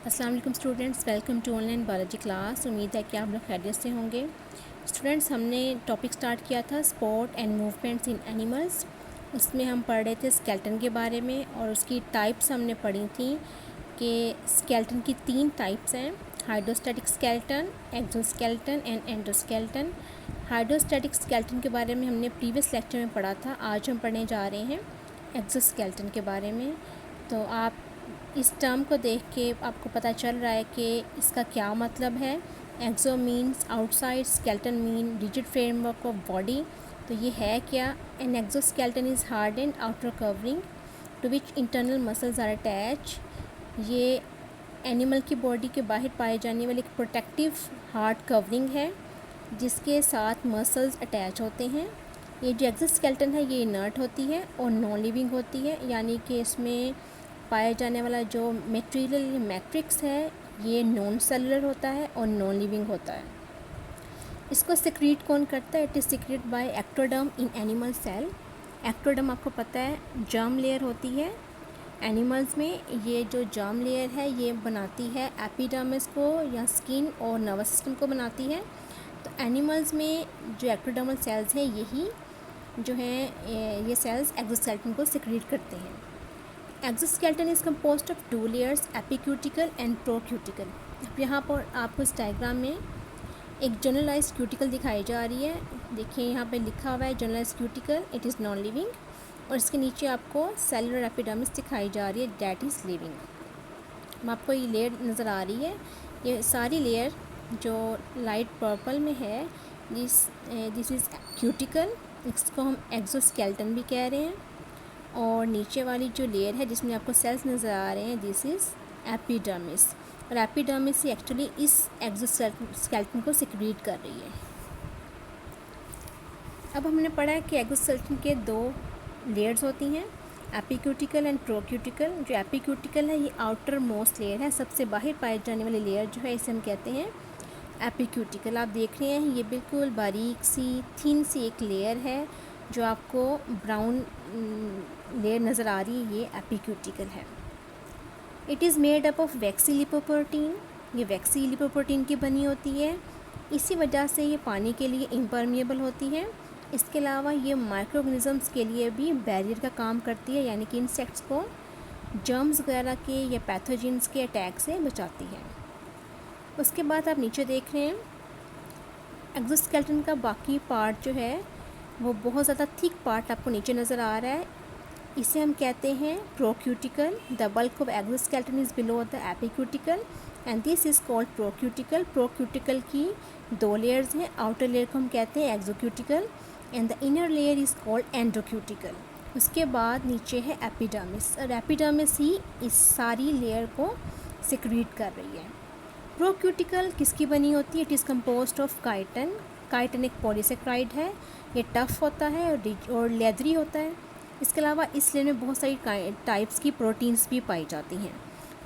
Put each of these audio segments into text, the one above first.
अस्सलाम वालेकुम students, welcome to online biology class. उम्मीद है कि आप लोग खैरियत से होंगे। स्टूडेंट्स, हमने टॉपिक स्टार्ट किया था sport and movements in animals. उसमें हम पढ़ रहे थे स्केलेटन के बारे में और उसकी टाइप्स हमने पढ़ी थी कि स्केलेटन की 3 टाइप्स हैं, hydrostatic skeleton, exoskeleton and endoskeleton. Hydrostatic skeleton के बारे में हमने प्रीवियस लेक्चर में पढ़ा था। आज हम पढ़ने जा रहे हैं एक्सोस्केलेटन के बारे में। तो आप इस टर्म को देख के आपको पता चल रहा है कि इसका क्या मतलब है। Exo means outside, skeleton mean rigid framework of body. तो ये है क्या? An exoskeleton is hard and outer covering to which internal muscles are attach. ये एनिमल की बॉडी के बाहर पाए जाने वाली एक प्रोटेक्टिव हार्ड कवरिंग है जिसके साथ मसल्स अटैच होते हैं। ये जो एक्सोस्केलेटन है ये इनर्ट होती है और नॉन लिविंग होती है, यानी कि इसमें पाया जाने वाला जो मटेरियल मैट्रिक्स है ये नॉन सेलुलर होता है और नॉन लिविंग होता है। इसको सिक्रीट कौन करता है? It is secrete by ectoderm in animal cell. Ectoderm आपको पता है जर्म लेयर होती है एनिमल्स में। ये जो जर्म लेयर है ये बनाती है एपिडर्मिस को या स्किन और नर्वस सिस्टम को बनाती है। तो एनिमल्स में जो एक्टोडर्मल सेल्स हैं यही जो हैं ये सेल्स एक्सोस्केलेटन को सिक्रीट करते हैं। Exoskeleton is composed of 2 layers, epicuticle and procuticle. अब यहाँ पर आपको इस डायग्राम में एक जनरलाइज्ड क्यूटिकल दिखाई जा रही है। देखिए यहाँ पे लिखा हुआ है generalised cuticle, it is non living. और इसके नीचे आपको सेलुलर एपिडर्मिस दिखाई जा रही है, दैट इज़ लिविंग। आपको ये लेयर नज़र आ रही है, ये सारी लेयर जो लाइट पर्पल में है दिस इज़ क्यूटिकल, इसको हम एक्सोस्केलेटन भी कह रहे हैं। और नीचे वाली जो लेयर है जिसमें आपको सेल्स नज़र आ रहे हैं दिस इज़ एपिडर्मिस। और एपिडर्मिस ही एक्चुअली इस एक्सोस्केलेटन को सिक्रीट कर रही है। अब हमने पढ़ा है कि एक्सोस्केलेटन के 2 लेयर्स होती हैं, एपिक्यूटिकल एंड प्रोक्यूटिकल। जो एपिक्यूटिकल है ये आउटर मोस्ट लेयर है, सबसे बाहर पाई जाने वाली लेयर जो है इसे हम कहते हैं एपिक्यूटिकल। आप देख रहे हैं ये बिल्कुल बारीक सी थिन सी एक लेयर है जो आपको ब्राउन लेयर नज़र आ रही है, ये एपिक्यूटिकल है। It is made up of vaccine lipoprotein. ये वैक्सी लिपोप्रोटीन की बनी होती है, इसी वजह से ये पानी के लिए इम्परमिएबल होती है। इसके अलावा ये माइक्रोऑर्गेनिजम्स के लिए भी बैरियर का काम करती है, यानी कि इंसेक्ट्स को जर्म्स वगैरह के या पैथोजेंस के अटैक से बचाती है। उसके बाद आप नीचे देख रहे हैं एक्सोस्केलेटन का बाकी पार्ट जो है वो बहुत ज़्यादा थिक पार्ट आपको नीचे नज़र आ रहा है, इसे हम कहते हैं procuticle. The bulk of exoskeleton is below the epicuticle and this is called procuticle. Procuticle की 2 लेयर्स हैं, आउटर लेयर को हम कहते हैं exocuticle and the inner layer is called endocuticle. उसके बाद नीचे है एपिडर्मिस और एपिडर्मिस ही इस सारी लेयर को सिक्रीट कर रही है। प्रोक्यूटिकल किसकी बनी होती है? It is composed of chitin. Chitin एक पॉलीसेक्राइड है, ये टफ होता है और लेदरी होता है। इसके अलावा इस लेयर में बहुत सारी टाइप्स की प्रोटीन्स भी पाई जाती हैं।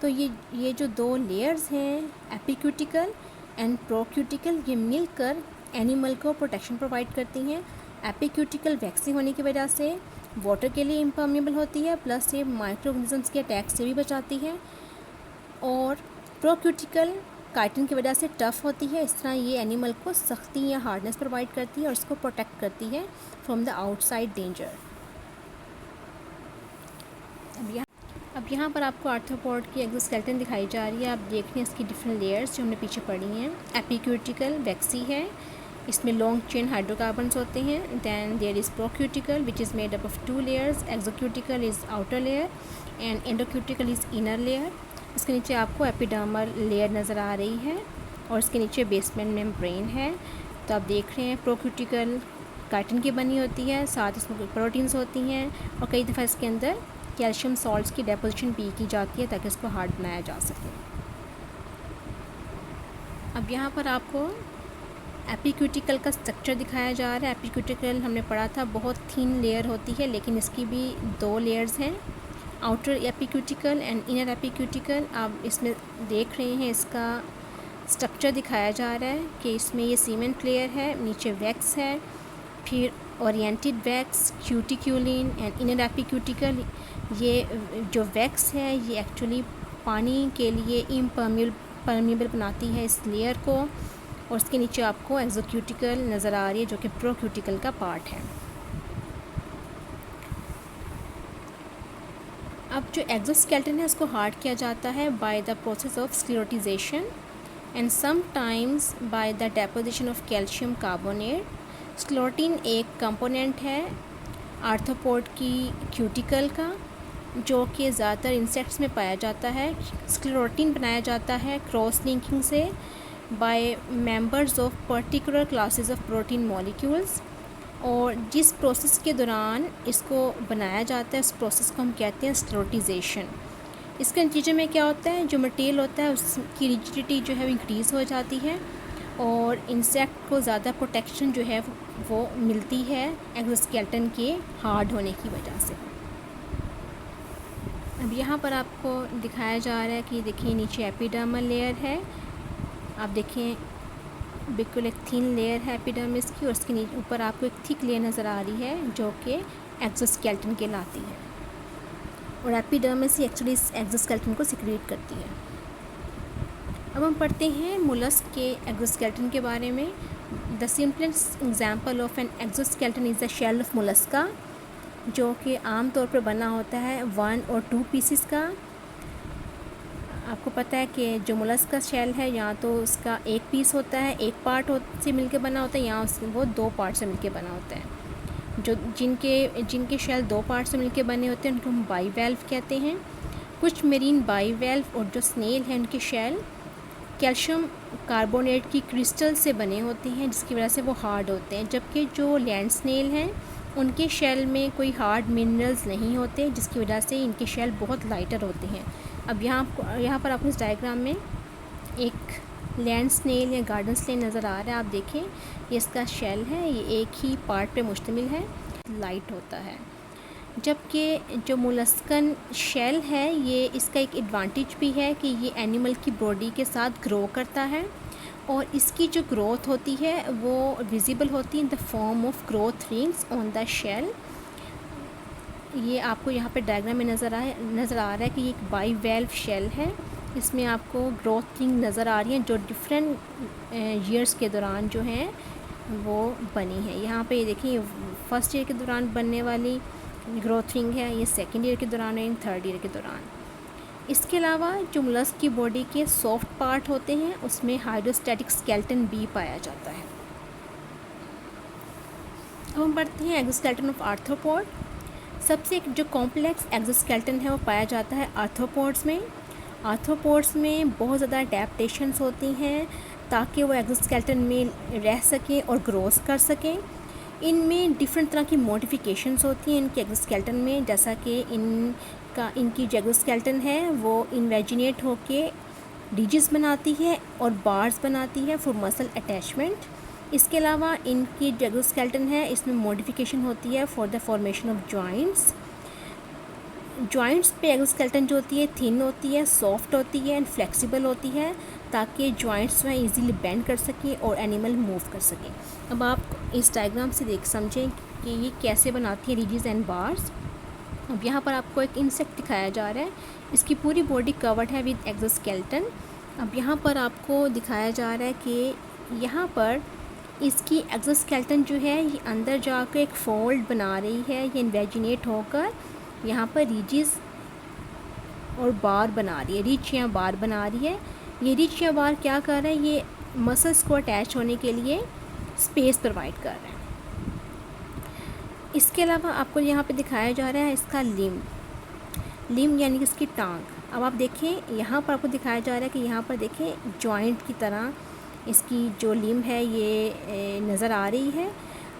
तो ये जो 2 लेयर्स हैं एपिक्यूटिकल एंड प्रोक्यूटिकल ये मिलकर एनिमल को प्रोटेक्शन प्रोवाइड करती हैं। एपिक्यूटिकल वैक्सी होने की वजह से वाटर के लिए इम्परमिएबल होती है, प्लस ये माइक्रोऑर्गेनिजम्स के अटैक से भी बचाती है। और प्रोक्यूटिकल काइटिन की वजह से टफ़ होती है। इस तरह ये एनिमल को सख्ती या हार्डनेस प्रोवाइड करती है और इसको प्रोटेक्ट करती है फ्रॉम द आउटसाइड डेंजर। अब यहाँ पर आपको आर्थ्रोपोड की एक्सोस्केलेटन दिखाई जा रही है। आप देख रहे हैं इसकी डिफरेंट लेयर्स जो हमने पीछे पढ़ी हैं। एपिक्यूटिकल वैक्सी है, इसमें लॉन्ग चेन हाइड्रोकार्बन्स होते हैं। Then there is procuticle which is made up of 2 layers, exocuticle is outer layer and endocuticle is inner layer. इसके नीचे आपको एपिडर्मल लेयर नज़र आ रही है और इसके नीचे बेसमेंट मेम्ब्रेन है। तो आप देख रहे हैं प्रोक्यूटिकल काइटिन की बनी होती है, साथ इसमें प्रोटीन्स होती हैं और कई दफ़ा इसके अंदर कैल्शियम सॉल्ट्स की डेपोजिशन भी की जाती है ताकि इसको हार्ड बनाया जा सके। अब यहाँ पर आपको एपिक्यूटिकल का स्ट्रक्चर दिखाया जा रहा है। एपिक्यूटिकल हमने पढ़ा था बहुत थिन लेयर होती है, लेकिन इसकी भी 2 लेयर्स हैं, आउटर एपिक्यूटिकल एंड इनर एपिक्यूटिकल। आप इसमें देख रहे हैं इसका स्ट्रक्चर दिखाया जा रहा है कि इसमें ये सीमेंट लेयर है, नीचे वैक्स है, फिर ओरिएंटेड वैक्स, क्यूटिक्यूलिन एंड इनर एपिक्यूटिकल। ये जो वैक्स है ये एक्चुअली पानी के लिए परमेबल बनाती है इस लेयर को, और उसके नीचे आपको एक्सोक्यूटिकल नज़र आ रही है जो कि प्रोक्यूटिकल का पार्ट है। अब जो एक्सोस्केलेटन है उसको हार्ड किया जाता है by the process of sclerotization and sometimes by the deposition of calcium carbonate. Sclerotin एक कंपोनेंट है आर्थ्रोपोड की क्यूटिकल का, जो कि ज़्यादातर इंसेक्ट्स में पाया जाता है। स्क्लेरोटिन बनाया जाता है क्रॉस लिंकिंग से by members of particular classes of protein molecules, और जिस प्रोसेस के दौरान इसको बनाया जाता है उस प्रोसेस को हम कहते हैं स्क्लेरोटाइजेशन। इसके नतीजे में क्या होता है, जो मटेरियल होता है उसकी रिजिडिटी जो है वो इंक्रीज़ हो जाती है और इंसेक्ट को ज़्यादा प्रोटेक्शन जो है वो मिलती है एक्सोस्केलेटन के हार्ड होने की वजह से। अब यहाँ पर आपको दिखाया जा रहा है कि देखिए नीचे एपिडर्मल लेयर है, आप देखें बिल्कुल एक थिन लेयर है एपिडर्मिस की, और उसके नीचे ऊपर आपको एक थिक लेयर नज़र आ रही है जो कि एक्सोस्केलेटन कहलाती है, और एपिडर्मिस ही एक्चुअली इस एक्सोस्केलेटन को सिक्रीट करती है। अब हम पढ़ते हैं मोलस्क के एक्सोस्केलेटन के बारे में। The simplest example of an exoskeleton is the shell of Mollusca, जो कि आम तौर पर बना होता है 1 और 2 पीसेस का। आपको पता है कि जो मोलस्क का शेल है या तो उसका एक पीस होता है, एक पार्ट से मिलके बना होता है, या वो 2 पार्ट से मिलके बना होता है। जो जिनके शेल 2 पार्ट से मिलके बने होते हैं उनको हम बाइवैल्व कहते हैं। कुछ मेरीन बाइवैल्व और जो स्नेल हैं उनके शेल कैल्शियम कार्बोनेट की क्रिस्टल से बने होते हैं, जिसकी वजह से वो हार्ड होते हैं, जबकि जो लैंड स्नेल हैं उनके शेल में कोई हार्ड मिनरल्स नहीं होते, जिसकी वजह से इनके शेल बहुत लाइटर होते हैं। अब यहाँ पर आपको इस डायग्राम में एक लैंड स्नेल या गार्डन स्नेल नज़र आ रहा है, आप देखें ये इसका शेल है, ये एक ही पार्ट पे मुश्तमिल है, लाइट होता है। जबकि जो मोलस्कन शेल है ये इसका एक एडवांटेज भी है कि ये एनिमल की बॉडी के साथ ग्रो करता है, और इसकी जो ग्रोथ होती है वो विजिबल होती है in the form of growth rings on the shell. ये आपको यहाँ पे डायग्राम में नज़र आ रहा है कि ये एक बाइवैल्व शेल है, इसमें आपको ग्रोथ रिंग नज़र आ रही है जो डिफरेंट ईयर्स के दौरान जो हैं वो बनी है। यहाँ पे ये देखिए फर्स्ट ईयर के दौरान बनने वाली ग्रोथ रिंग है, ये सेकेंड ईयर के दौरान है, थर्ड ईयर के दौरान। इसके अलावा जो मोलस्क की बॉडी के सॉफ्ट पार्ट होते हैं उसमें हाइड्रोस्टैटिक स्केलेटन भी पाया जाता है। अब हम बढ़ते हैं एक्सोस्केलेटन ऑफ आर्थ्रोपोड। सबसे जो कॉम्प्लेक्स एक्सोस्केलेटन है वो पाया जाता है आर्थ्रोपोड्स में। आर्थ्रोपोड्स में बहुत ज़्यादा अडैप्टेशंस होती हैं ताकि वो एक्सोस्केलेटन में रह सकें और ग्रोथ कर सकें। इनमें डिफरेंट तरह की मॉडिफिकेशंस होती हैं इनके एक्सोस्केलेटन में, जैसा कि इनकी जो एक्सोस्केलेटन है वो इन्वेजिनेट होके रिजिस बनाती है और बार्स बनाती है फॉर मसल अटैचमेंट। इसके अलावा इनकी जो एक्सोस्केलेटन है इसमें मॉडिफिकेशन होती है for the formation of joints. Joints पे एक्सोस्केलेटन जो होती है थिन होती है, सॉफ्ट होती है एंड फ्लेक्सिबल होती है, ताकि जॉइंट्स में इजीली बेंड कर सकें और एनिमल मूव कर सकें। अब आप इस डायग्राम से समझें कि ये कैसे बनाती है रिजिस एंड बार्स। अब यहाँ पर आपको एक इंसेक्ट दिखाया जा रहा है, इसकी पूरी बॉडी कवर्ड है विद एक्सोस्केलेटन। अब यहाँ पर आपको दिखाया जा रहा है कि यहाँ पर इसकी एक्सोस्केलेटन जो है ये अंदर जाकर एक फोल्ड बना रही है, ये इन्वेजिनेट होकर यहाँ पर रिजिस और बार बना रही है, रिच या बार बना रही है। ये रिच या बार क्या कर रहा है, ये मसल्स को अटैच होने के लिए स्पेस प्रोवाइड कर रहा है। इसके अलावा आपको यहाँ पे दिखाया जा रहा है इसका लिम यानी कि इसकी टांग। अब आप देखें यहाँ पर आपको दिखाया जा रहा है कि यहाँ पर देखें जॉइंट की तरह इसकी जो लिम है ये नज़र आ रही है,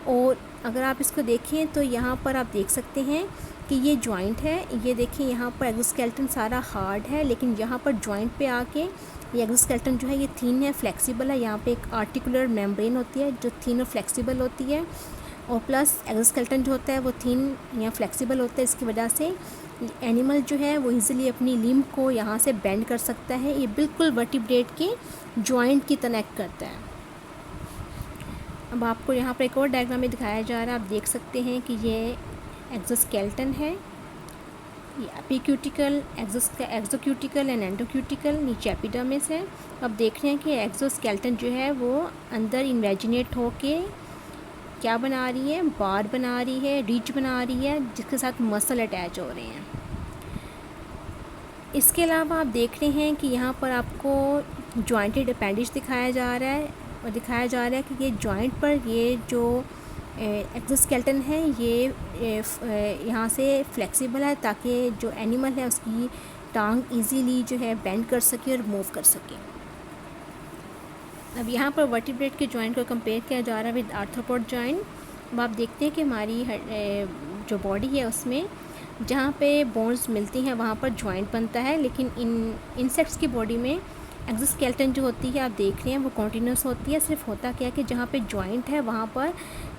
और अगर आप इसको देखें तो यहाँ पर आप देख सकते हैं कि ये जॉइंट है। ये देखिए यहाँ पर एक्सोस्केलेटन सारा हार्ड है, लेकिन यहाँ पर जॉइंट पे आके ये एक्सोस्केलेटन जो है ये थिन है, फ्लेक्सिबल है। यहाँ पे एक आर्टिकुलर मेम्ब्रेन होती है जो थिन और फ्लेक्सिबल होती है, और प्लस एक्सोस्केलेटन जो होता है वो थिन या फ्लेक्सिबल होता है। इसकी वजह से एनिमल जो है वो इजीली अपनी लिम्ब को यहाँ से बेंड कर सकता है। ये बिल्कुल वर्टिब्रेट के जॉइंट की कनेक्ट करता है। अब आपको यहाँ पर एक और डायग्राम में दिखाया जा रहा है, आप देख सकते हैं कि ये एक्सोस्केलेटन है ये एपिक्यूटिकल, एक्सोक्यूटिकल एंड एंडोक्यूटिकल, नीचे एपिडर्मिस है। अब देख रहे हैं कि एक्सोस्केलेटन जो है वो अंदर इन्वेजिनेट होके क्या बना रही है, बार बना रही है, रिज बना रही है, जिसके साथ मसल अटैच हो रहे हैं। इसके अलावा आप देख रहे हैं कि यहाँ पर आपको जॉइंटेड अपेंडिज दिखाया जा रहा है, और दिखाया जा रहा है कि ये जॉइंट पर ये जो एक्सोस्केलेटन है ये यहाँ से फ्लेक्सिबल है, ताकि जो एनिमल है उसकी टांग इजीली जो है बेंड कर सके और मूव कर सके। अब यहाँ पर वर्टिब्रेट के जॉइंट को कंपेयर किया जा रहा है विद आर्थ्रोपोड जॉइंट। अब आप देखते हैं कि हमारी जो बॉडी है उसमें जहाँ पे बोन्स मिलती हैं वहाँ पर जॉइंट बनता है, लेकिन इंसेक्ट्स की बॉडी में एक्सोस्केलेटन जो होती है आप देख रहे हैं वो कॉन्टिन्यूस होती है। सिर्फ होता क्या है कि जहाँ पे जॉइंट है वहाँ पर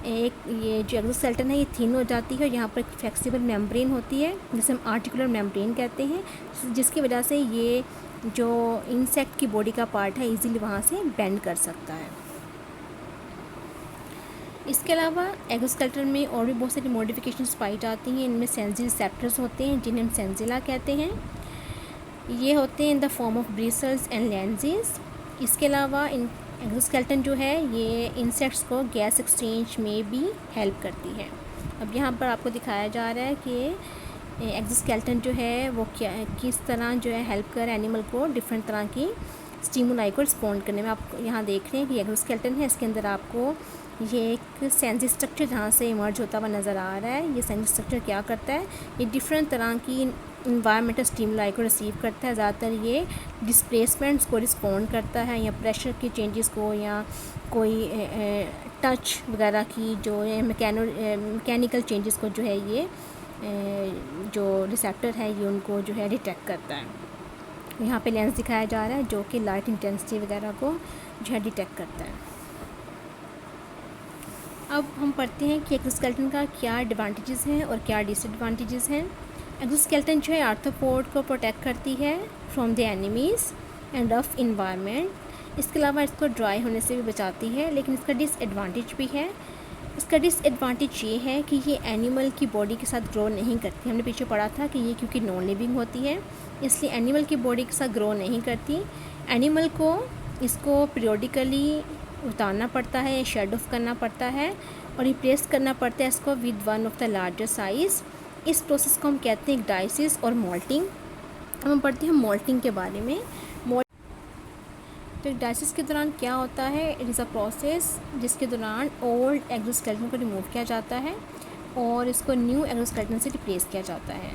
एक ये जो एक्सोस्केलेटन है ये थिन हो जाती है, और यहाँ पर फ्लेक्सिबल मेम्ब्रेन होती है जिसे हम आर्टिकुलर मेम्ब्रेन कहते हैं, जिसकी वजह से ये जो इंसेक्ट की बॉडी का पार्ट है इजीली वहाँ से बेंड कर सकता है। इसके अलावा एक्सोस्केलेटन में और भी बहुत सारी मॉडिफिकेशंस पाई जाती हैं। इनमें सेंसरी रिसेप्टर्स होते हैं जिन्हें हम सेंजिला कहते हैं। ये होते हैं इन the form of bristles and Lenz's. इसके अलावा इन एक्सोस्केलेटन जो है ये इंसेक्ट्स को गैस एक्सचेंज में भी हेल्प करती है। अब यहाँ पर आपको दिखाया जा रहा है कि एक्सोस्केलेटन जो है वो क्या किस तरह जो है हेल्प कर एनिमल को डिफरेंट तरह की स्टिमुलाई को रिस्पॉन्ड करने में। आप यहाँ देख रहे हैं कि एक्सोस्केलेटन है, इसके अंदर आपको ये एक सेंसरी स्ट्रक्चर जहाँ से इमर्ज होता हुआ नज़र आ रहा है। ये सेंसरी स्ट्रक्चर क्या करता है, ये डिफरेंट तरह की इन्वायरमेंटल स्टिमुलाई को रिसीव करता है। ज़्यादातर ये डिस्प्लेसमेंट्स को रिस्पॉन्ड करता है, या प्रेशर के चेंजेस को, या कोई टच वगैरह की जो मैकेनिकल चेंजेस को जो है ये जो रिसेप्टर है ये उनको जो है डिटेक्ट करता है। यहाँ पे लेंस दिखाया जा रहा है जो कि लाइट इंटेंसिटी वगैरह को जो है डिटेक्ट करता है। अब हम पढ़ते हैं कि एक्सोस्केलेटन का क्या एडवांटेजेस हैं और क्या डिसएडवांटेजेस हैं। एक्सोस्केलेटन जो है आर्थ्रोपोड को प्रोटेक्ट करती है from the enemies and rough environment. इसके अलावा इसको ड्राई होने से भी बचाती है, लेकिन इसका डिसएडवांटेज भी है। इसका डिसएडवांटेज ये है कि ये एनिमल की बॉडी के साथ ग्रो नहीं करती। हमने पीछे पढ़ा था कि ये क्योंकि नॉन लिविंग होती है इसलिए एनिमल की बॉडी के साथ ग्रो नहीं करती। एनिमल को इसको पीरियोडिकली उतारना पड़ता है, शेड ऑफ करना पड़ता है और रिप्लेस करना पड़ता है इसको with one of the larger size. इस प्रोसेस को हम कहते हैं डाइसिस और मोल्टिंग। अब हम पढ़ते हैं मोल्टिंग के बारे में। तो डाइसिस के दौरान क्या होता है, इट इज़ अ प्रोसेस जिसके दौरान ओल्ड एक्सोस्केलेटन को रिमूव किया जाता है और इसको न्यू एक्सोस्केलेटन से रिप्लेस किया जाता है।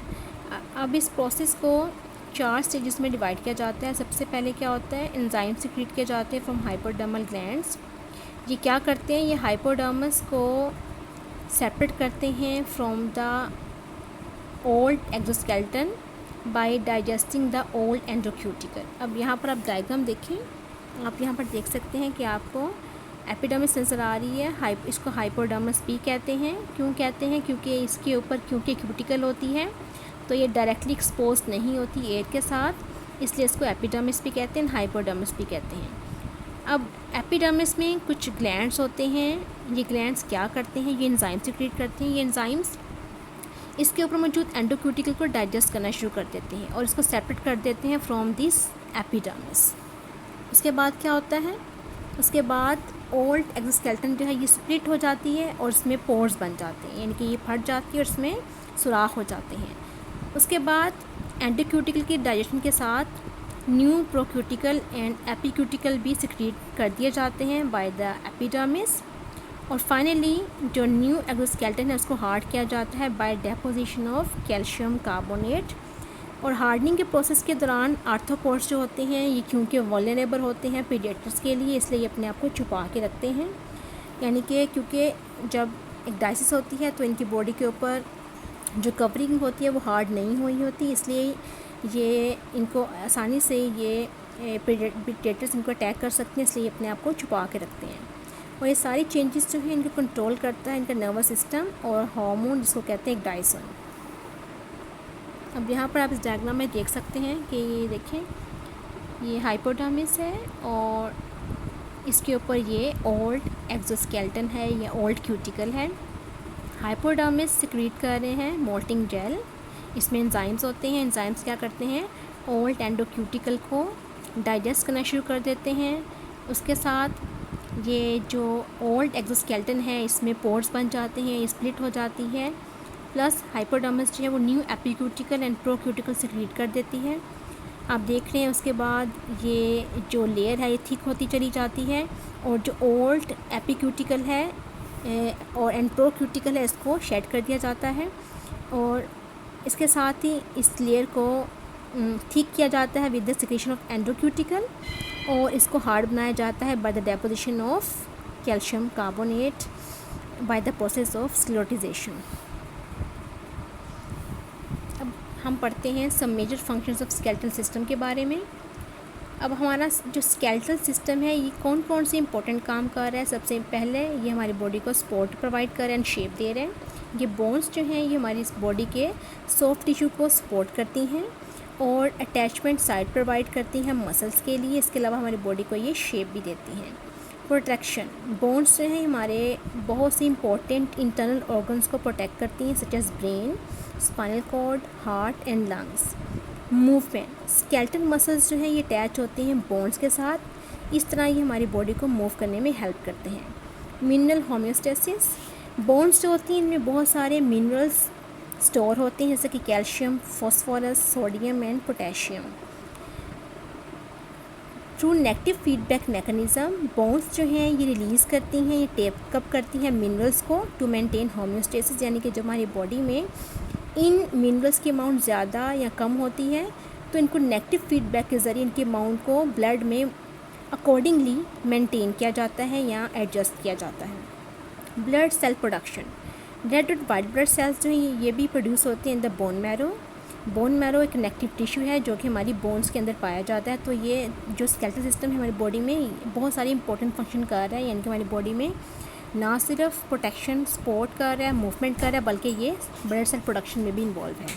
अब इस प्रोसेस को 4 स्टेजेस में डिवाइड किया जाता है। सबसे पहले क्या होता है, एंजाइम सिक्रीट किए जाते हैं फ्रॉम हाइपोडर्मल ग्लैंड्स। ये क्या करते हैं, ये हाइपोडर्मस को सेपरेट करते हैं from the old exoskeleton by digesting the old endocuticle. अब यहाँ पर आप डायग्राम देखें, आप यहाँ पर देख सकते हैं कि आपको एपिडर्मिस नज़र आ रही है। इसको हाइपोडर्मस भी कहते हैं। क्यों कहते हैं, क्योंकि इसके ऊपर क्योंकि क्यूटिकल होती है तो ये डायरेक्टली एक्सपोज नहीं होती एयर के साथ, इसलिए इसको एपिडर्मिस भी कहते हैं, हाइपोडर्मिस भी कहते हैं। अब एपिडर्मिस में कुछ ग्लैंड्स होते हैं। ये ग्लैंड्स क्या करते हैं, ये एंजाइम सिक्रीट करते हैं। ये एंजाइम्स इसके ऊपर मौजूद एंडोक्यूटिकल को डाइजेस्ट करना शुरू कर देते हैं और इसको सेपरेट कर देते हैं फ्रॉम दिस एपिडर्मिस। उसके बाद क्या होता है, उसके बाद ओल्ड एक्सोस्केलेटन जो है ये स्प्लिट हो जाती है और इसमें पोर्स बन जाते हैं, यानी कि ये फट जाती है और इसमें सुराख हो जाते हैं। उसके बाद एंडोक्यूटिकल की डाइजेशन के साथ न्यू प्रोक्यूटिकल एंड एपिक्यूटिकल भी सिक्रीट कर दिए जाते हैं बाय द एपिडर्मिस। और फाइनली जो न्यू एक्सोस्केलेटन है उसको हार्ड किया जाता है by deposition of calcium carbonate. और हार्डनिंग के प्रोसेस के दौरान आर्थ्रोपोड्स जो होते हैं ये क्योंकि वल्नरेबल होते हैं प्रीडेटर्स के लिए, इसलिए ये अपने आप को छुपा के रखते हैं। यानी कि क्योंकि जब एक डाइसिस होती है तो इनकी बॉडी के ऊपर जो कवरिंग होती है वो हार्ड नहीं हुई होती, इसलिए ये इनको आसानी से ये प्रीडेटर्स इनको अटैक कर सकते हैं, इसलिए अपने आप को छुपा के रखते हैं। और ये सारी चेंजेस जो है इनको कंट्रोल करता है इनका नर्वस सिस्टम और हार्मोन जिसको कहते हैं एक डाइसन। अब यहाँ पर आप इस डायग्राम में देख सकते हैं कि ये देखें ये हाइपोडर्मिस है और इसके ऊपर ये ओल्ड एक्सोस्केलेटन है या ओल्ड क्यूटिकल है। हाइपोडर्मिस सिक्रीट कर रहे हैं मोल्टिंग जेल, इसमें एंजाइम्स होते हैं। एंजाइम्स क्या करते हैं, ओल्ड एंडोक्यूटिकल को डाइजेस्ट करना शुरू कर देते हैं। उसके साथ ये जो ओल्ड एक्सोस्केलेटन है इसमें पोर्स बन जाते हैं, स्प्लिट हो जाती है। प्लस हाइपोडर्मिस जो है वो न्यू एपिक्यूटिकल एंड प्रोक्यूटिकल सिक्रीट कर देती है। आप देख रहे हैं उसके बाद ये जो लेयर है ये थिक होती चली जाती है और जो ओल्ड एपिक्यूटिकल है और एंड प्रोक्यूटिकल है इसको शेड कर दिया जाता है और इसके साथ ही इस लेयर को थिक किया जाता है with the secretion of endocuticle और इसको हार्ड बनाया जाता है by the deposition of calcium carbonate by the process of sclerotisation. अब हम पढ़ते हैं सब major functions of skeletal system के बारे में। अब हमारा जो स्केलेटल सिस्टम है ये कौन कौन से इंपॉर्टेंट काम कर रहा है। सबसे पहले ये हमारी बॉडी को सपोर्ट प्रोवाइड कर रहे हैं एंड शेप दे रहे हैं। ये बोन्स जो हैं ये हमारी बॉडी के सॉफ्ट टिश्यू को सपोर्ट करती हैं और अटैचमेंट साइड प्रोवाइड करती हैं मसल्स के लिए। इसके अलावा हमारी बॉडी को ये शेप भी देती हैं। प्रोटेक्शन, बोन्स जो हैं हमारे बहुत सी इंपॉर्टेंट इंटरनल ऑर्गन्स को प्रोटेक्ट करती हैं such as brain, spinal cord, heart and lungs. Movement, skeletal muscles जो हैं ये अटैच होती हैं बोन्स के साथ, इस तरह ये हमारी बॉडी को मूव करने में हेल्प करते हैं। मिनरल होम्योस्टेसिस, बोन्स जो होती हैं इनमें बहुत सारे मिनरल्स स्टोर होते हैं जैसे कि calcium, phosphorus, sodium and potassium. Through negative feedback mechanism bones जो हैं ये रिलीज़ करती हैं, ये टेक अप करती हैं मिनरल्स को टू मेंटेन होम्योस्टेसिस, यानी कि जब हमारी बॉडी में इन मिनरल्स की अमाउंट ज़्यादा या कम होती है तो इनको नेगेटिव फीडबैक के ज़रिए इनकी अमाउंट को ब्लड में अकॉर्डिंगली मेंटेन किया जाता है या एडजस्ट किया जाता है। ब्लड सेल प्रोडक्शन, रेड और वाइट ब्लड सेल्स जो हैं ये भी प्रोड्यूस होते हैं in the bone marrow. Bone marrow एक कनेक्टिव टिश्यू है जो कि हमारी बोन्स के अंदर पाया जाता है। तो ये जो स्केलेटल सिस्टम है हमारी बॉडी में बहुत सारी इंपॉर्टेंट फंक्शन कर रहा है, यानी कि हमारी बॉडी में ना सिर्फ प्रोटेक्शन सपोर्ट कर रहा है, मूवमेंट कर रहा है, बल्कि ये ब्लड सेल प्रोडक्शन में भी इन्वॉल्व है।